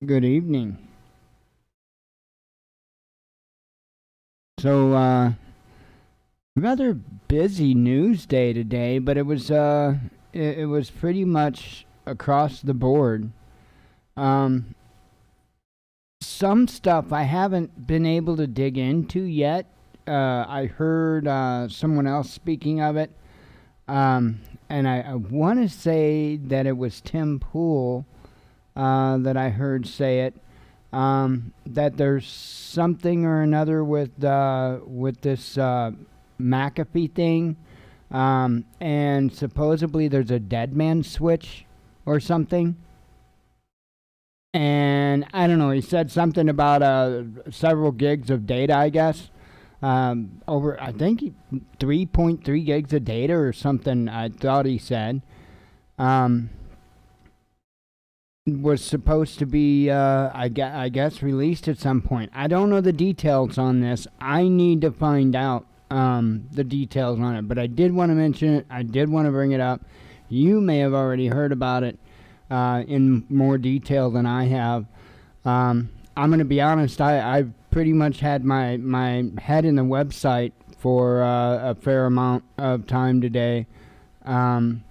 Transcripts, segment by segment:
Good evening. So, rather busy news day today, but it was pretty much across the board. Um, some stuff I haven't been able to dig into yet. I heard someone else speaking of it, um, and I want to say that it was Tim Pool that I heard say it. That there's something or another with this McAfee thing, and supposedly there's a dead man switch or something. And I don't know. He said something about several gigs of data, I guess. Over I think 3.3 gigs of data or something. I thought he said. Um, was supposed to be, I guess, released at some point. I don't know the details on this. I need to find out the details on it. But I did want to mention it. I did want to bring it up. You may have already heard about it in more detail than I have. I'm going to be honest. I've pretty much had my head in the website for a fair amount of time today, trying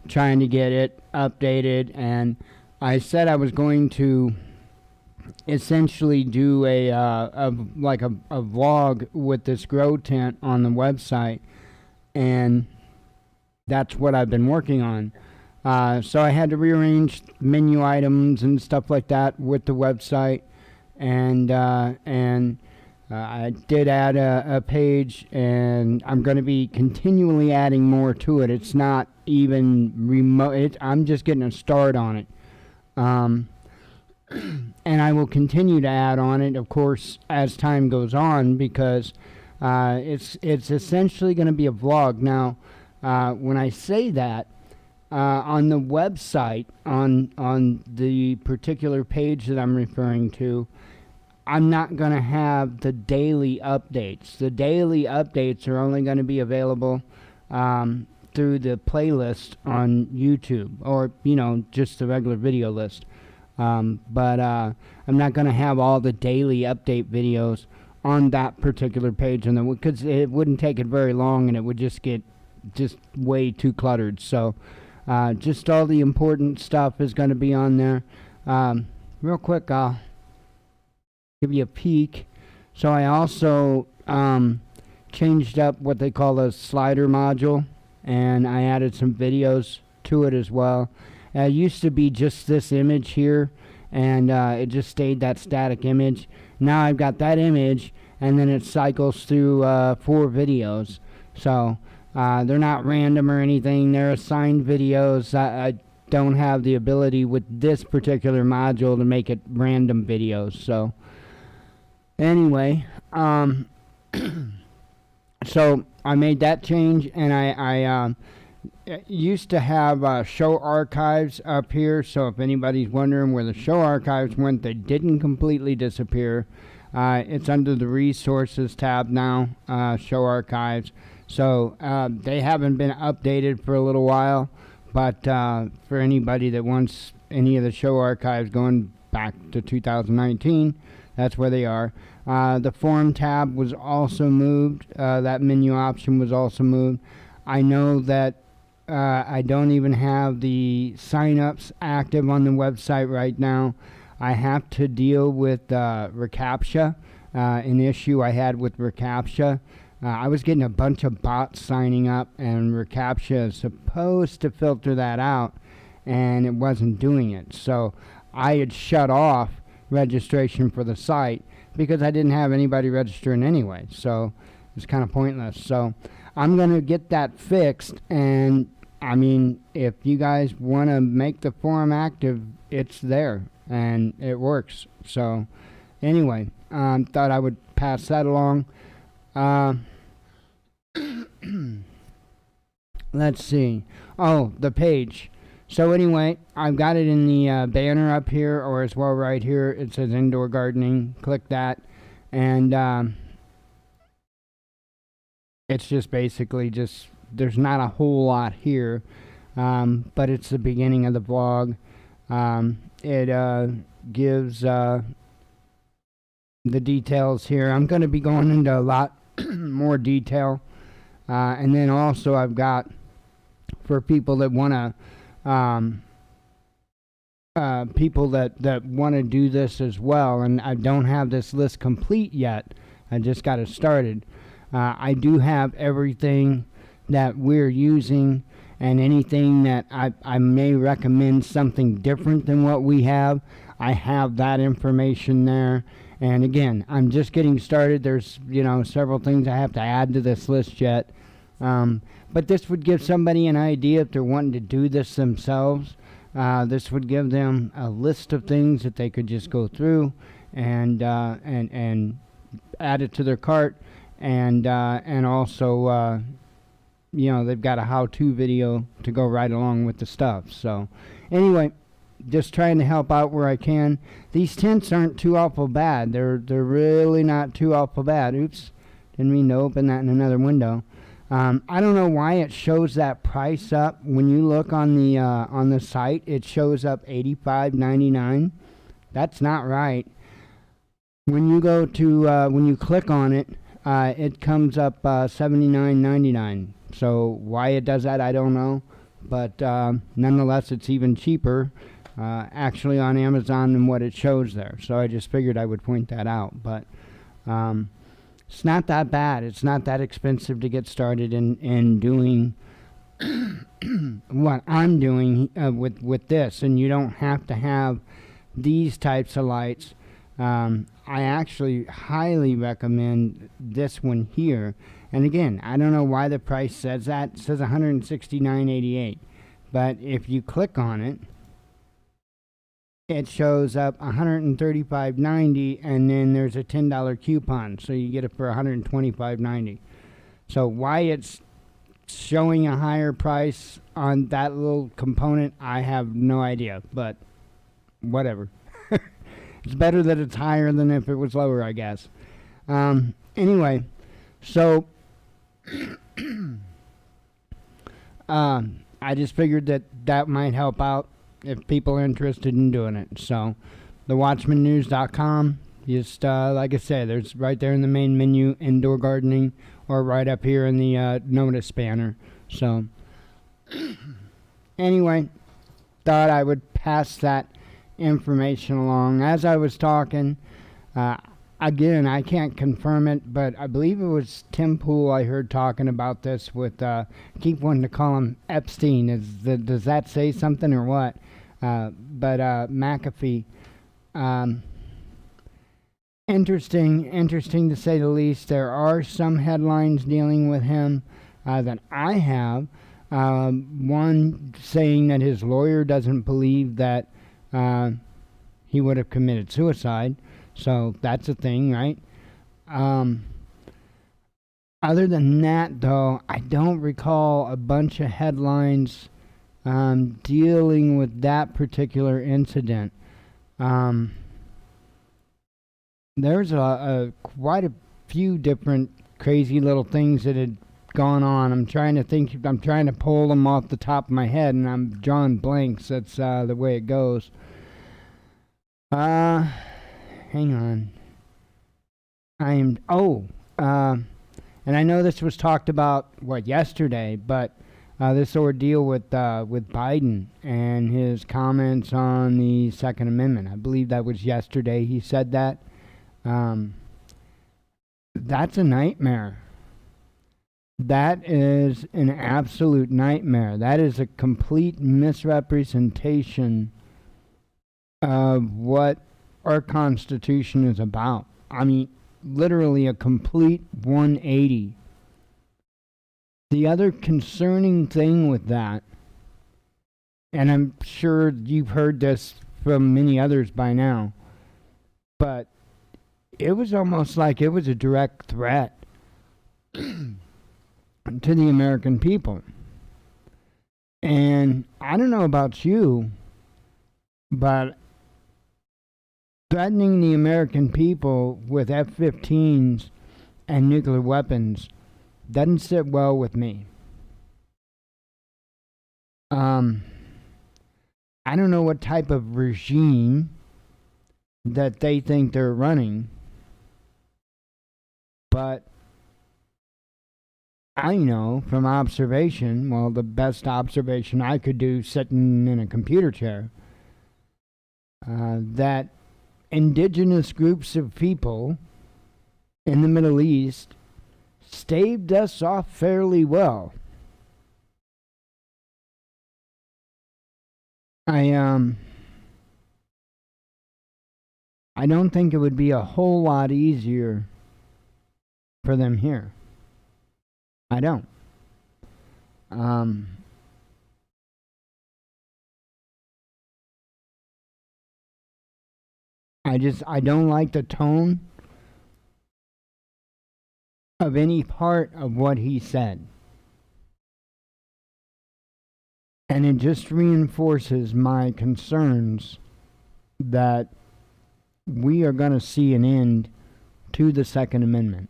to get it updated, and I said I was going to essentially do a vlog with this grow tent on the website, and that's what I've been working on. So I had to rearrange menu items and stuff like that with the website, and I did add a page, and I'm going to be continually adding more to it. It's not even remote. I'm just getting a start on it. Um, and I will continue to add on it, of course, as time goes on, because it's essentially going to be a vlog. Now, when I say that, on the website, on the particular page that I'm referring to, I'm not going to have the daily updates. The daily updates are only going to be available through the playlist on YouTube, or just the regular video list. But I'm not going to have all the daily update videos on that particular page, and because it wouldn't take it very long, and it would just get way too cluttered. So just all the important stuff is going to be on there. Real quick, I'll give you a peek. So I also changed up what they call a slider module, and I added some videos to it as well. It used to be just this image here, and it just stayed that static image. Now I've got that image, and then it cycles through 4 videos. So they're not random or anything. They're assigned videos. I don't have the ability with this particular module to make it random videos. So anyway, so I made that change, and I used to have show archives up here. So if anybody's wondering where the show archives went, they didn't completely disappear. It's under the resources tab now, show archives. So they haven't been updated for a little while, but for anybody that wants any of the show archives going back to 2019, that's where they are. The forum tab was also moved. That menu option was also moved. I know that I don't even have the sign-ups active on the website right now. I have to deal with reCAPTCHA, an issue I had with reCAPTCHA. I was getting a bunch of bots signing up, and reCAPTCHA is supposed to filter that out, and it wasn't doing it. So I had shut off registration for the site because I didn't have anybody registering anyway. So it's kind of pointless. So I'm going to get that fixed, and I mean, if you guys want to make the forum active, it's there, and it works. So anyway, thought I would pass that along. Let's see. Oh, the page. So anyway, I've got it in the banner up here, or as well right here. It says indoor gardening. Click that, and it's just basically there's not a whole lot here, but it's the beginning of the vlog. gives the details here. I'm going to be going into a lot more detail. And then also I've got, for people that want to, people that want to do this as well, and I don't have this list complete yet. I just got it started. I do have everything that we're using, and anything that I may recommend something different than what we have, I have that information there. And again, I'm just getting started. There's, several things I have to add to this list yet. But this would give somebody an idea if they're wanting to do this themselves. This would give them a list of things that they could just go through and add it to their cart, and also they've got a how-to video to go right along with the stuff. So anyway, just trying to help out where I can. These tents aren't too awful bad. They're really not too awful bad. Oops, didn't mean to open that in another window. I don't know why it shows that price up. When you look on the site, it shows up $85.99. That's not right. When you go to when you click on it, it comes up $79.99. So why it does that, I don't know. But nonetheless, it's even cheaper actually on Amazon than what it shows there. So I just figured I would point that out. But it's not that bad. It's not that expensive to get started in doing what I'm doing with this. And you don't have to have these types of lights. I actually highly recommend this one here. And again, I don't know why the price says that. It says $169.88. But if you click on it, it shows up $135.90, and then there's a $10 coupon, so you get it for $125.90. So why it's showing a higher price on that little component, I have no idea, but whatever. It's better that it's higher than if it was lower, I guess. Anyway, so I just figured that might help out if people are interested in doing it. So, thewatchmannews.com, just like I said, there's right there in the main menu, indoor gardening, or right up here in the notice banner. So, anyway, thought I would pass that information along. As I was talking, again, I can't confirm it, but I believe it was Tim Pool I heard talking about this with, I keep wanting to call him Epstein. Does that say something or what? But McAfee, interesting to say the least. There are some headlines dealing with him that I have. One saying that his lawyer doesn't believe that he would have committed suicide. So that's a thing, right? Other than that, though, I don't recall a bunch of headlines dealing with that particular incident. There's quite a few different crazy little things that had gone on. I'm trying to pull them off the top of my head, and I'm drawing blanks. That's the way it goes. Hang on. And I know this was talked about, yesterday, but this ordeal with Biden and his comments on the Second Amendment. I believe that was yesterday he said that. That's a nightmare. That is an absolute nightmare. That is a complete misrepresentation of what our Constitution is about. I mean, literally a complete 180. The other concerning thing with that, and I'm sure you've heard this from many others by now, but it was almost like it was a direct threat to the American people. And I don't know about you, but threatening the American people with F-15s and nuclear weapons doesn't sit well with me. I don't know what type of regime that they think they're running. But I know from observation, well, the best observation I could do sitting in a computer chair, that indigenous groups of people in the Middle East staved us off fairly well. I don't think it would be a whole lot easier for them here. I don't. I don't like the tone of any part of what he said. And it just reinforces my concerns that we are going to see an end to the Second Amendment.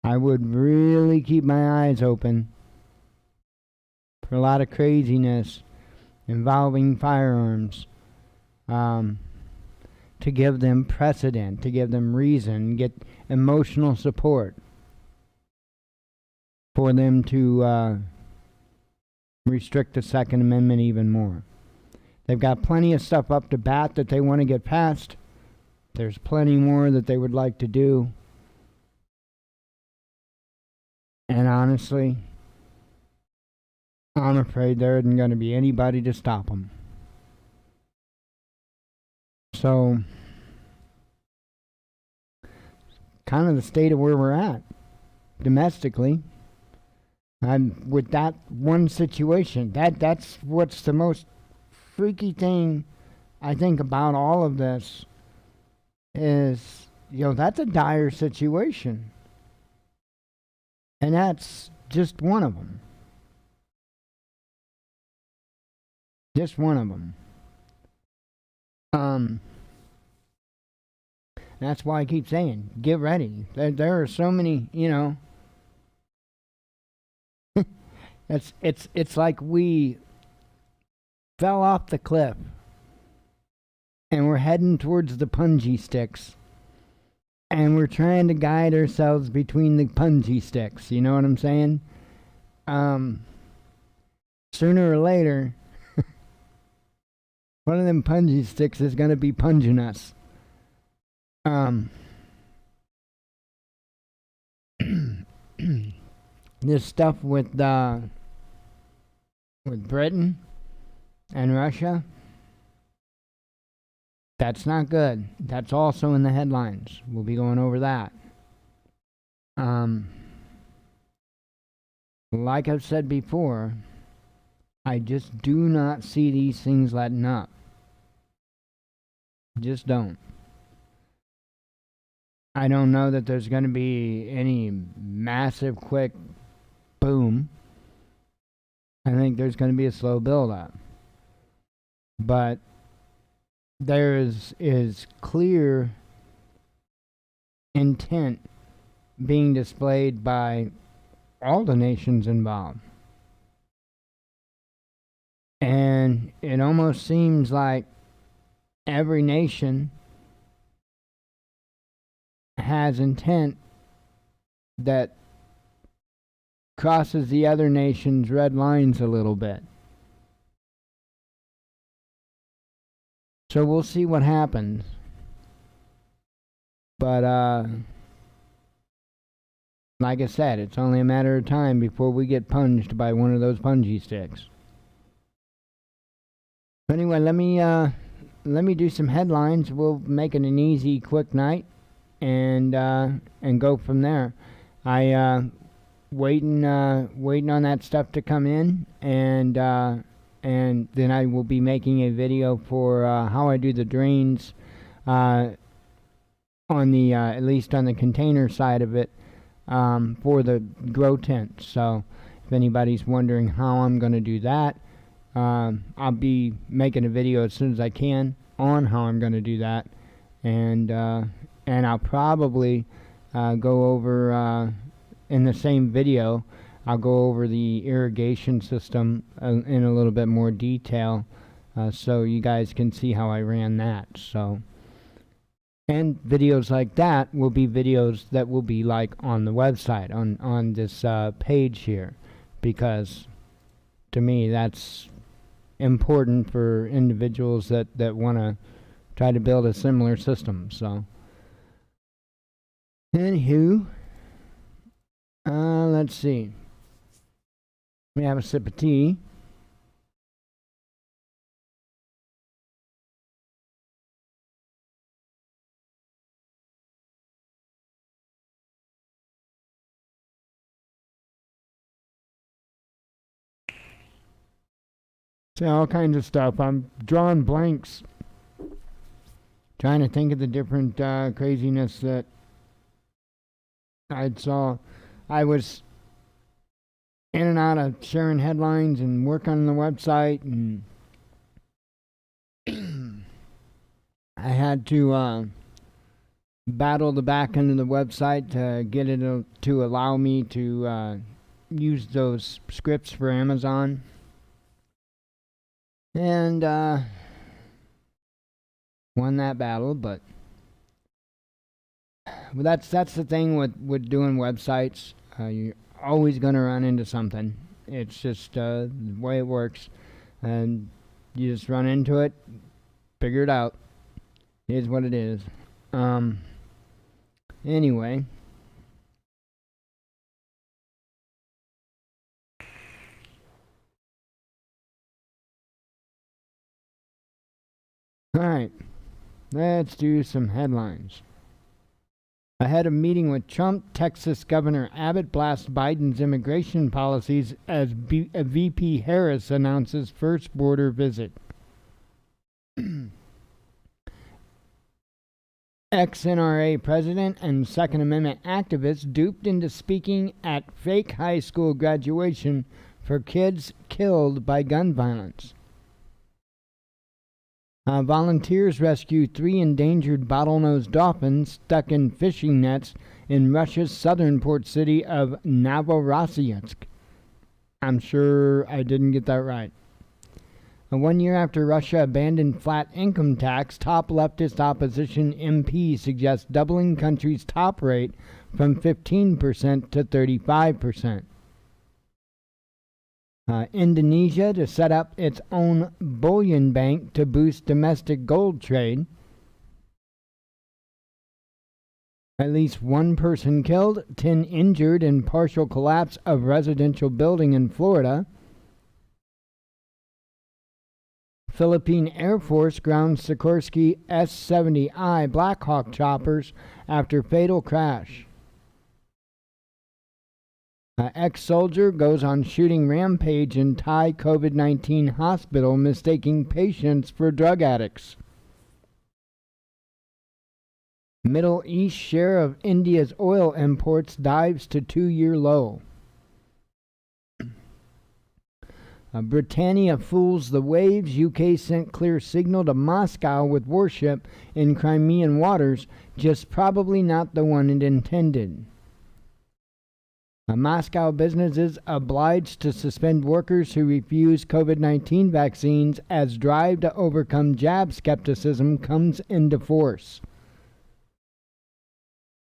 I would really keep my eyes open for a lot of craziness involving firearms, to give them precedent, to give them reason, get emotional support for them to restrict the Second Amendment even more. They've got plenty of stuff up to bat that they want to get passed. There's plenty more that they would like to do. And honestly, I'm afraid there isn't going to be anybody to stop them. So, kind of the state of where we're at domestically. With that one situation, that's what's the most freaky thing I think about all of this is, that's a dire situation. And that's just one of them. Just one of them. That's why I keep saying, get ready. There are so many, it's like we fell off the cliff and we're heading towards the punji sticks. And we're trying to guide ourselves between the punji sticks. You know what I'm saying? Sooner or later, one of them punji sticks is going to be punging us. This stuff with Britain and Russia, that's not good. That's also in the headlines. We'll be going over that. Like I've said before, I just do not see these things letting up. Just don't. I don't know that there's going to be any massive, quick boom. I think there's going to be a slow build-up. But there is clear intent being displayed by all the nations involved. And it almost seems like every nation has intent that crosses the other nation's red lines a little bit. So we'll see what happens. But like I said, it's only a matter of time before we get punched by one of those punji sticks. But anyway, let me do some headlines. We'll make it an easy, quick night, and go from there. I waiting on that stuff to come in, and then I will be making a video for how I do the drains on the at least on the container side of it, for the grow tent. So if anybody's wondering how I'm going to do that, I'll be making a video as soon as I can on how I'm going to do that, and I'll probably go over in the same video. I'll go over the irrigation system in a little bit more detail, so you guys can see how I ran that. So, and videos like that will be videos that will be like on the website, on this page here, because to me that's important for individuals that want to try to build a similar system. So, anywho, let's see. We have a sip of tea. See, all kinds of stuff. I'm drawing blanks, trying to think of the different craziness that I saw. I was in and out of sharing headlines and working on the website, and I had to battle the back end of the website to get it to allow me to use those scripts for Amazon. And won that battle, but that's the thing with doing websites. You're always going to run into something. It's just the way it works, and you just run into it, figure it out. It is what it is. Anyway. Alright, let's do some headlines. Ahead of meeting with Trump, Texas Governor Abbott blasts Biden's immigration policies as VP Harris announces first border visit. Ex-NRA president and Second Amendment activist duped into speaking at fake high school graduation for kids killed by gun violence. Volunteers rescue 3 endangered bottlenose dolphins stuck in fishing nets in Russia's southern port city of Novorossiysk. I'm sure I didn't get that right. 1 year after Russia abandoned flat income tax, top leftist opposition MP suggests doubling country's top rate from 15% to 35%. Indonesia to set up its own bullion bank to boost domestic gold trade. At least 1 person killed, 10 injured in partial collapse of residential building in Florida. Philippine Air Force grounds Sikorsky S-70I Black Hawk choppers after fatal crash. Ex-soldier goes on shooting rampage in Thai COVID-19 hospital, mistaking patients for drug addicts. Middle East share of India's oil imports dives to 2-year low. Britannia fools the waves. UK sent clear signal to Moscow with warship in Crimean waters, just probably not the one it intended. Moscow businesses obliged to suspend workers who refuse COVID-19 vaccines as drive to overcome jab skepticism comes into force.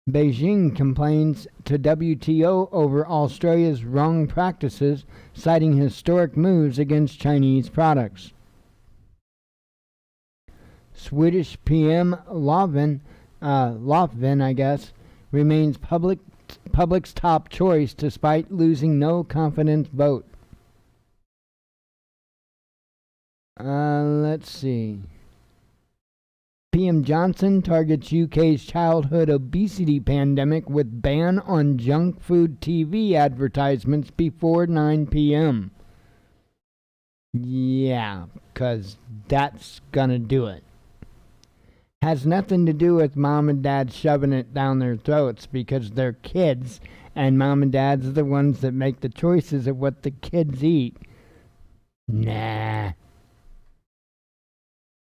Beijing complains to WTO over Australia's wrong practices, citing historic moves against Chinese products. Swedish PM Löfven, I guess, remains public's top choice despite losing no confidence vote. Let's see. PM Johnson targets UK's childhood obesity pandemic with ban on junk food TV advertisements before 9 p.m. Yeah, 'cause that's gonna do it. Has nothing to do with mom and dad shoving it down their throats, because they're kids, and mom and dads are the ones that make the choices of what the kids eat. Nah.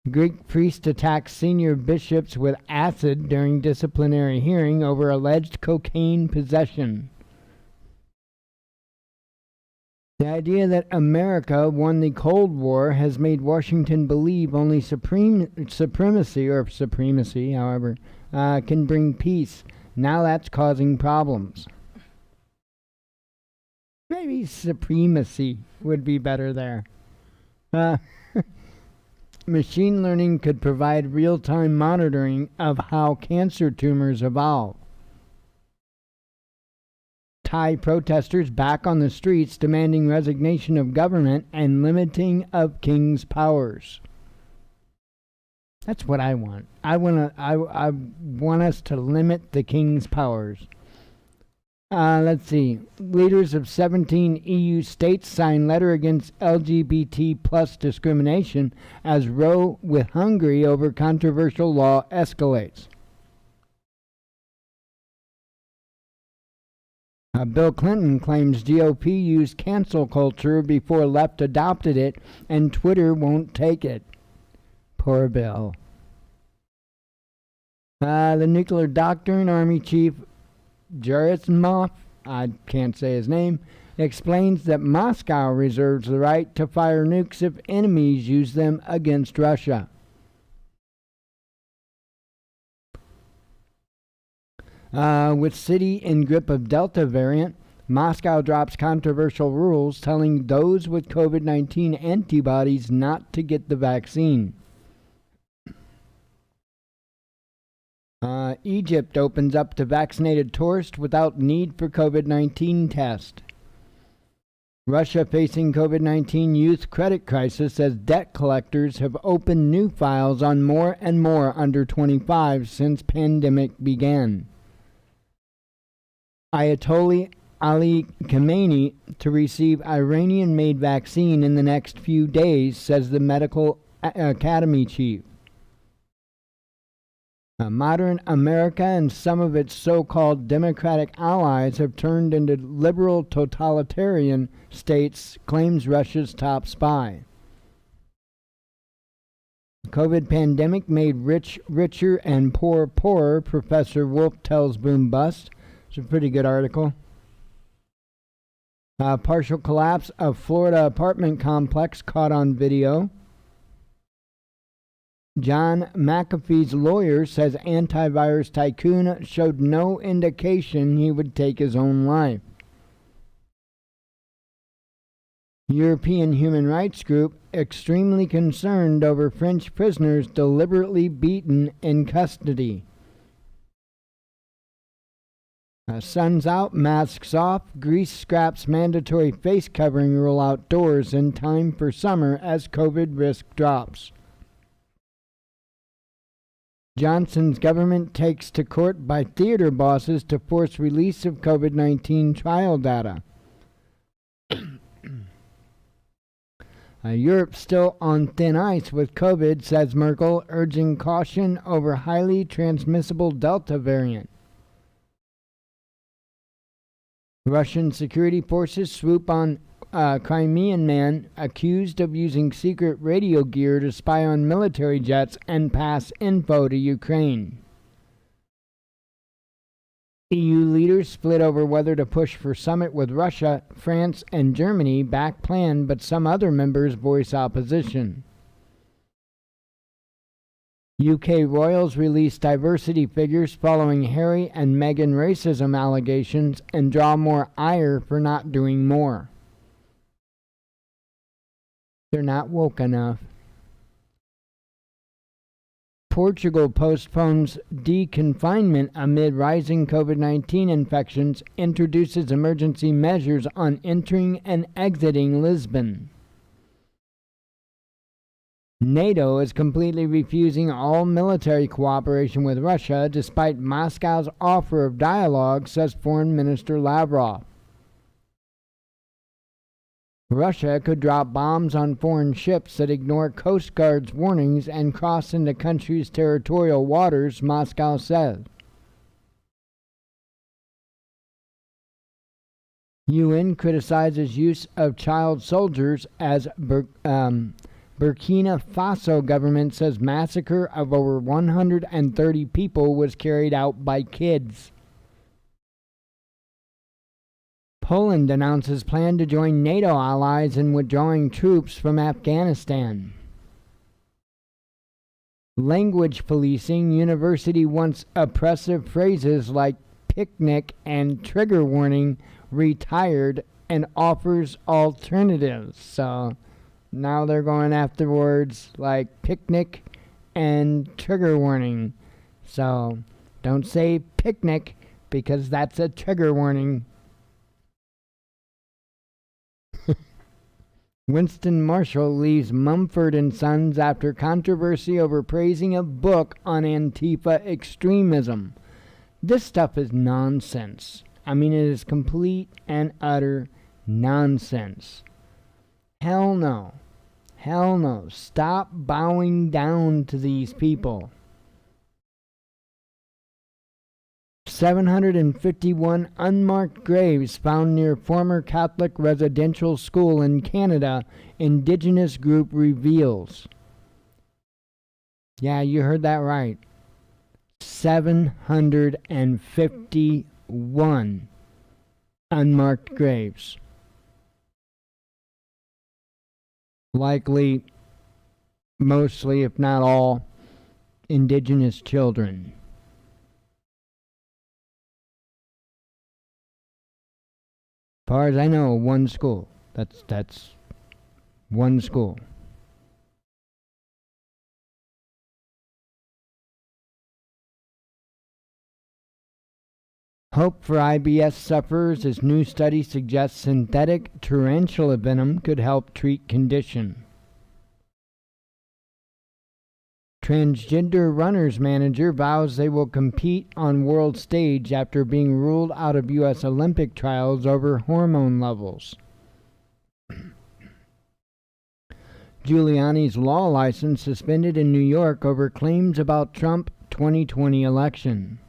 Greek priest attacks senior bishops with acid during disciplinary hearing over alleged cocaine possession. The idea that America won the Cold War has made Washington believe only supremacy, however, can bring peace. Now that's causing problems. Maybe supremacy would be better there. Machine learning could provide real-time monitoring of how cancer tumors evolve. Thai protesters back on the streets demanding resignation of government and limiting of king's powers. That's what I want. I want us to limit the king's powers. Let's see. Leaders of 17 EU states sign letter against LGBT plus discrimination as row with Hungary over controversial law escalates. Bill Clinton claims GOP used cancel culture before left adopted it and Twitter won't take it. Poor Bill. The nuclear doctor and Army Chief Gerasimov, I can't say his name, explains that Moscow reserves the right to fire nukes if enemies use them against Russia. With city in grip of Delta variant, Moscow drops controversial rules telling those with COVID-19 antibodies not to get the vaccine. Egypt opens up to vaccinated tourists without need for COVID-19 test. Russia facing COVID-19 youth credit crisis as debt collectors have opened new files on more and more under 25 since pandemic began. Ayatollah Ali Khamenei to receive Iranian-made vaccine in the next few days, says the medical academy chief. Modern America and some of its so-called democratic allies have turned into liberal totalitarian states, claims Russia's top spy. The COVID pandemic made rich richer and poor poorer, Professor Wolf tells Boom Bust. It's a pretty good article. Partial collapse of Florida apartment complex caught on video. John McAfee's lawyer says antivirus tycoon showed no indication he would take his own life. European human rights group extremely concerned over French prisoners deliberately beaten in custody. Sun's out, masks off. Greece scraps mandatory face covering rule outdoors in time for summer as COVID risk drops. Johnson's government takes to court by theater bosses to force release of COVID-19 trial data. Europe still on thin ice with COVID, says Merkel, urging caution over highly transmissible Delta variant. Russian security forces swoop on Crimean man accused of using secret radio gear to spy on military jets and pass info to Ukraine. EU leaders split over whether to push for summit with Russia, France, and Germany back plan, but some other members voice opposition. UK royals release diversity figures following Harry and Meghan racism allegations and draw more ire for not doing more. They're not woke enough. Portugal postpones deconfinement amid rising COVID-19 infections, introduces emergency measures on entering and exiting Lisbon. NATO is completely refusing all military cooperation with Russia despite Moscow's offer of dialogue, says Foreign Minister Lavrov. Russia could drop bombs on foreign ships that ignore Coast Guard's warnings and cross into country's territorial waters, Moscow says. UN criticizes use of child soldiers as Burkina Faso government says massacre of over 130 people was carried out by kids. Poland announces plan to join NATO allies in withdrawing troops from Afghanistan. Language policing. University wants oppressive phrases like picnic and trigger warning retired and offers alternatives. So now they're going after words like picnic and trigger warning. So don't say picnic because that's a trigger warning. Winston Marshall leaves Mumford and Sons after controversy over praising a book on Antifa extremism. This stuff is nonsense. I mean, it is complete and utter nonsense. Hell no. Hell no. Stop bowing down to these people. 751 unmarked graves found near former Catholic residential school in Canada, Indigenous group reveals. Yeah, you heard that right. 751 unmarked graves. Likely, mostly, if not all, Indigenous children. As far as I know, one school. That's one school. Hope for IBS sufferers as new study suggests synthetic tarantula venom could help treat condition. Transgender runners manager vows they will compete on world stage after being ruled out of U.S. Olympic trials over hormone levels. Giuliani's law license suspended in New York over claims about Trump 2020 election.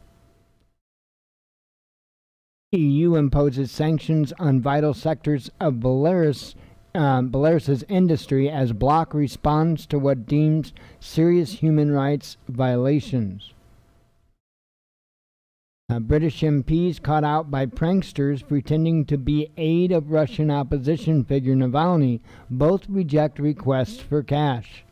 EU imposes sanctions on vital sectors of Belarus's industry as bloc responds to what deems serious human rights violations. British MPs caught out by pranksters pretending to be aide of Russian opposition figure Navalny. Both reject requests for cash.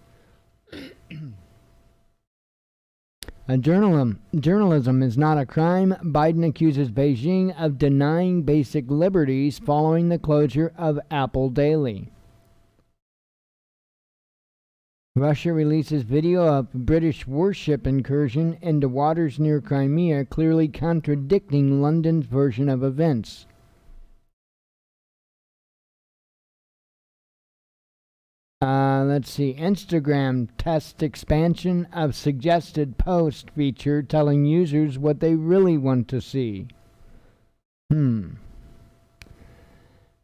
Journalism is not a crime. Biden accuses Beijing of denying basic liberties following the closure of Apple Daily. Russia releases video of British warship incursion into waters near Crimea, clearly contradicting London's version of events. Let's see. Instagram tests expansion of suggested post feature telling users what they really want to see.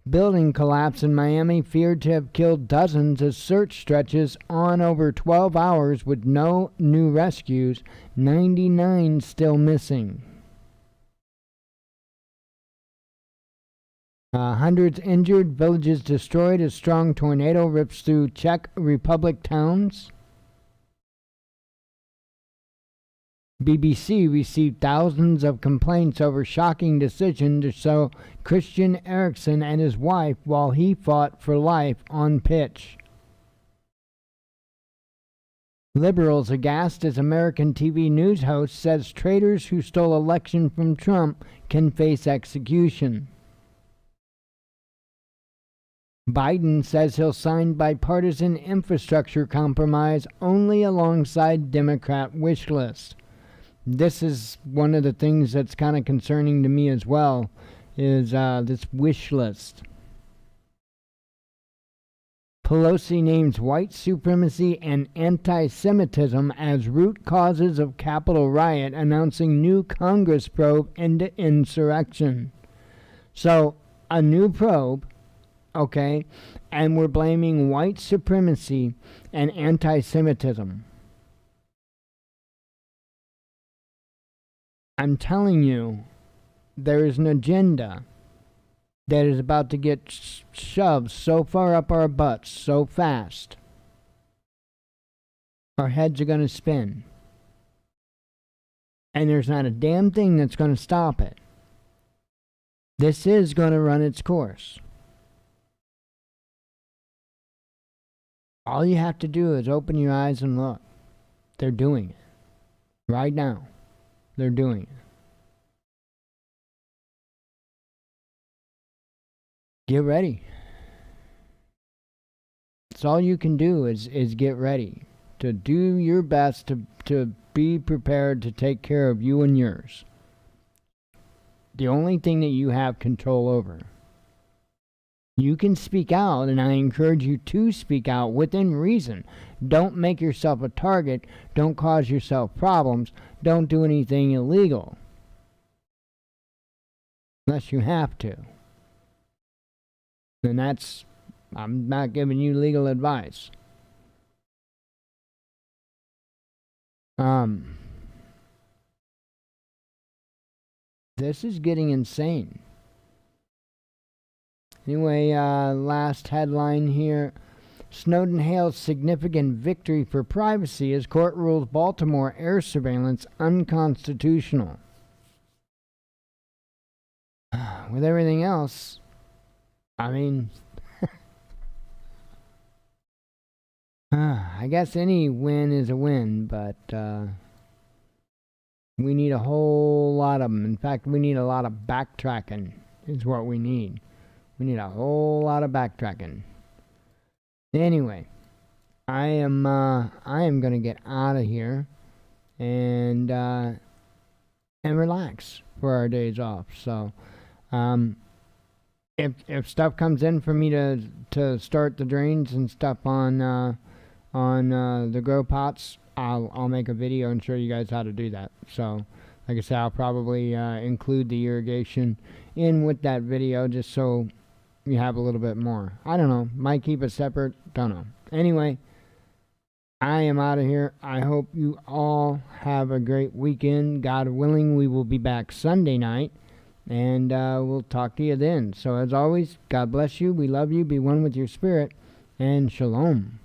Building collapse in Miami feared to have killed dozens as search stretches on over 12 hours with no new rescues, 99 still missing. Hundreds injured, villages destroyed as strong tornado rips through Czech Republic towns. BBC received thousands of complaints over shocking decision to show Christian Eriksen and his wife while he fought for life on pitch. Liberals aghast as American TV news host says traitors who stole election from Trump can face execution. Biden says he'll sign bipartisan infrastructure compromise only alongside Democrat wish list. This is one of the things that's kind of concerning to me as well, is this wish list. Pelosi names white supremacy and anti-Semitism as root causes of Capitol riot, announcing new Congress probe into insurrection. So, a new probe. Okay, and we're blaming white supremacy and anti-Semitism. I'm telling you, there is an agenda that is about to get shoved so far up our butts so fast, our heads are going to spin. And there's not a damn thing that's going to stop it. This is going to run its course. All you have to do is open your eyes and look. They're doing it. Right now. They're doing it. Get ready. That's all you can do is get ready. To do your best to be prepared to take care of you and yours. The only thing that you have control over. You can speak out, and I encourage you to speak out within reason. Don't make yourself a target. Don't cause yourself problems. Don't do anything illegal. Unless you have to. And I'm not giving you legal advice. This is getting insane. Anyway, last headline here. Snowden hails significant victory for privacy as court rules Baltimore air surveillance unconstitutional. With everything else, I mean, I guess any win is a win, but we need a whole lot of them. In fact, we need a lot of backtracking is what we need. We need a whole lot of backtracking. Anyway, I am going to get out of here and relax for our days off. So, if stuff comes in for me to start the drains and stuff on the grow pots, I'll make a video and show you guys how to do that. So, like I said, I'll probably include the irrigation in with that video just so you have a little bit more. I don't know. Might keep it separate. Don't know. Anyway, I am out of here. I hope you all have a great weekend. God willing, we will be back Sunday night. And we'll talk to you then. So as always, God bless you. We love you. Be one with your spirit. And shalom.